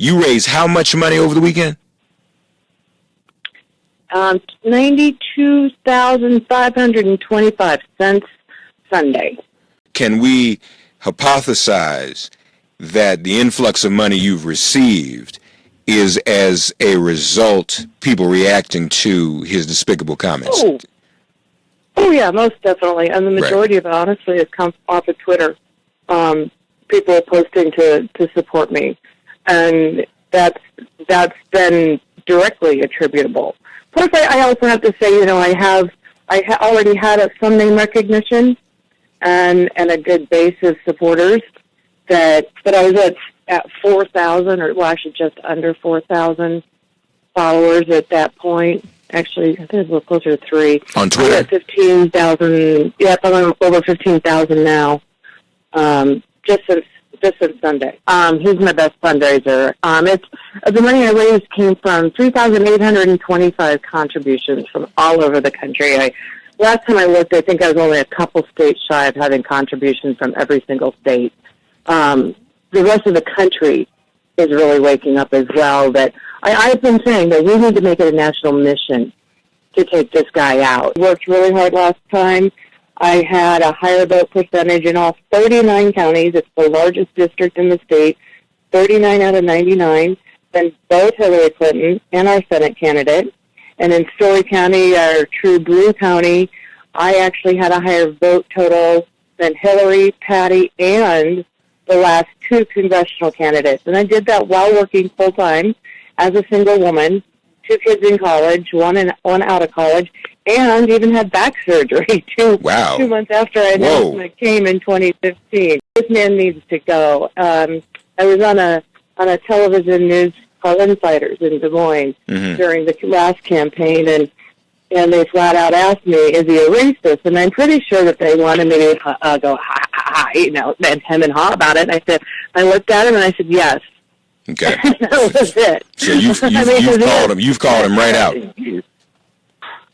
You raised how much money over the weekend? $92,525 Sunday. Can we hypothesize that the influx of money you've received is as a result people reacting to his despicable comments? Oh yeah, most definitely. And the majority of it, honestly, has come off of Twitter. People are posting to support me. And that's been directly attributable. Plus, I also have to say, I already had some name recognition and a good base of supporters that I was at 4,000, or actually just under 4,000 followers at that point. Actually, I think it's a little closer to 3. On Twitter? I'm at 15,000. Yeah, I'm over 15,000 now. Just since Sunday. He's my best fundraiser. The money I raised came from 3,825 contributions from all over the country. Last time I looked, I think I was only a couple states shy of having contributions from every single state. The rest of the country is really waking up as well. That I've been saying that we need to make it a national mission to take this guy out. Worked really hard last time. I had a higher vote percentage in all 39 counties. It's the largest district in the state, 39 out of 99, than both Hillary Clinton and our Senate candidate. And in Story County, our true blue county, I actually had a higher vote total than Hillary, Patty, and the last 2 congressional candidates. And I did that while working full-time as a single woman, 2 kids in college, one out of college, and even had back surgery 2 months after I announced it came in 2015. This man needs to go. I was on a television news called Insiders in Des Moines during the last campaign, and they flat out asked me, "Is he a racist?" And I'm pretty sure that they wanted me to go ha ha, and hem and haw about it. And I looked at him and I said, "Yes." Okay. That was it. So you've called him right out.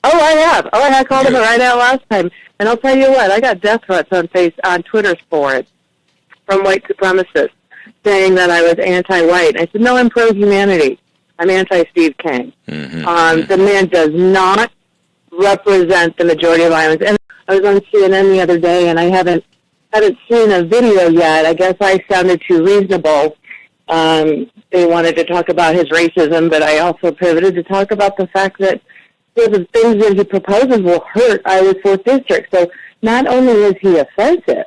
Oh, I have. I called him right out last time. And I'll tell you what, I got death threats on Twitter for it from white supremacists saying that I was anti-white. I said, no, I'm pro-humanity. I'm anti-Steve King. The man does not represent the majority of Iowans. And I was on CNN the other day, and I haven't seen a video yet. I guess I sounded too reasonable. They wanted to talk about his racism, but I also pivoted to talk about the fact that the things that he proposes will hurt Iowa's 4th District. So not only is he offensive,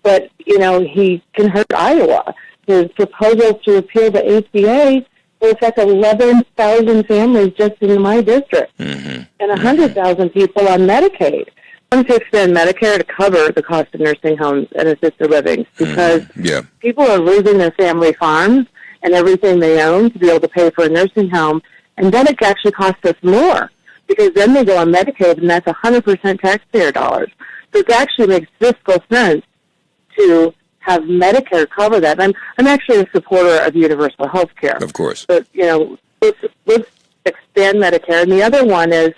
but, he can hurt Iowa. His proposals to repeal the ACA will affect 11,000 families just in my district and 100,000 people on Medicaid. I want to expand Medicare to cover the cost of nursing homes and assisted living because people are losing their family farms and everything they own to be able to pay for a nursing home. And then it actually costs us more because then they go on Medicaid, and that's 100% taxpayer dollars. So it actually makes fiscal sense to have Medicare cover that. I'm actually a supporter of universal health care. Of course. But, let's expand Medicare. And the other one is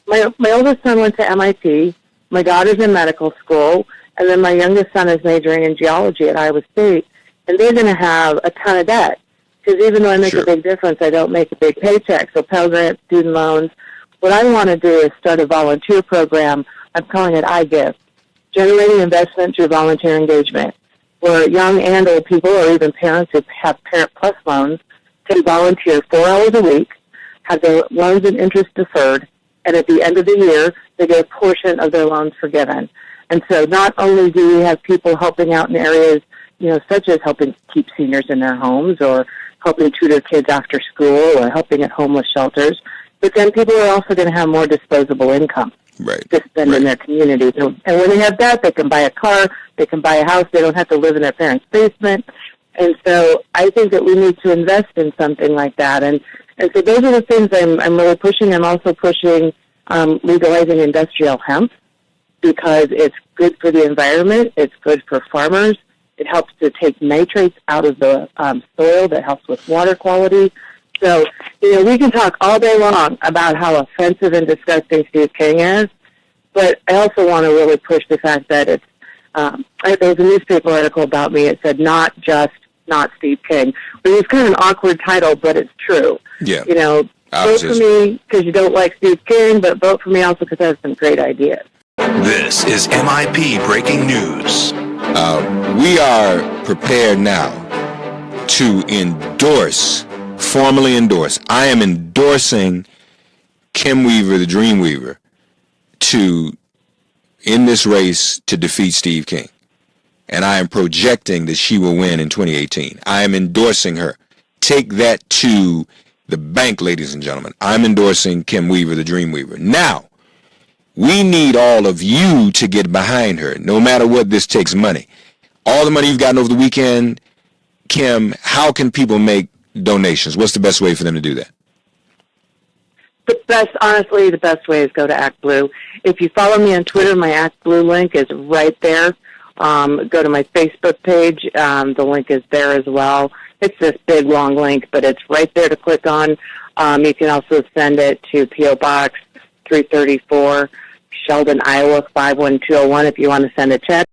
my oldest son went to MIT. My daughter's in medical school. And then my youngest son is majoring in geology at Iowa State. And they're going to have a ton of debt. Because even though I make a big difference, I don't make a big paycheck. So Pell Grant, student loans. What I want to do is start a volunteer program. I'm calling it iGive, generating investment through volunteer engagement, where young and old people or even parents who have Parent Plus loans can volunteer 4 hours a week, have their loans and interest deferred, and at the end of the year, they get a portion of their loans forgiven. And so not only do we have people helping out in areas, such as helping keep seniors in their homes or helping tutor kids after school or helping at homeless shelters, but then people are also going to have more disposable income to spend in their community. And when they have that, they can buy a car, they can buy a house, they don't have to live in their parents' basement. And so I think that we need to invest in something like that. And so those are the things I'm really pushing. I'm also pushing legalizing industrial hemp because it's good for the environment, it's good for farmers, it helps to take nitrates out of the soil, that helps with water quality. So, we can talk all day long about how offensive and disgusting Steve King is, but I also want to really push the fact that it's, there was a newspaper article about me. It said not just not Steve King. Which is kind of an awkward title, but it's true. Yeah. You know, vote for me because you don't like Steve King, but vote for me also because I have some great ideas. This is MIP Breaking News. We are prepared now to formally endorse. I am endorsing KimWeaver, the Dreamweaver, in this race to defeat Steve King. And I am projecting that she will win in 2018. I am endorsing her. Take that to the bank, ladies and gentlemen. I'm endorsing KimWeaver, the Dreamweaver. Now, we need all of you to get behind her, no matter what this takes money. All the money you've gotten over the weekend, Kim, how can people make donations? What's the best way for them to do that? Honestly, the best way is go to Act Blue. If you follow me on Twitter, my Act Blue link is right there. Go to my Facebook page. The link is there as well. It's this big, long link, but it's right there to click on. You can also send it to P.O. Box 334, Sheldon, Iowa 51201 if you want to send a check.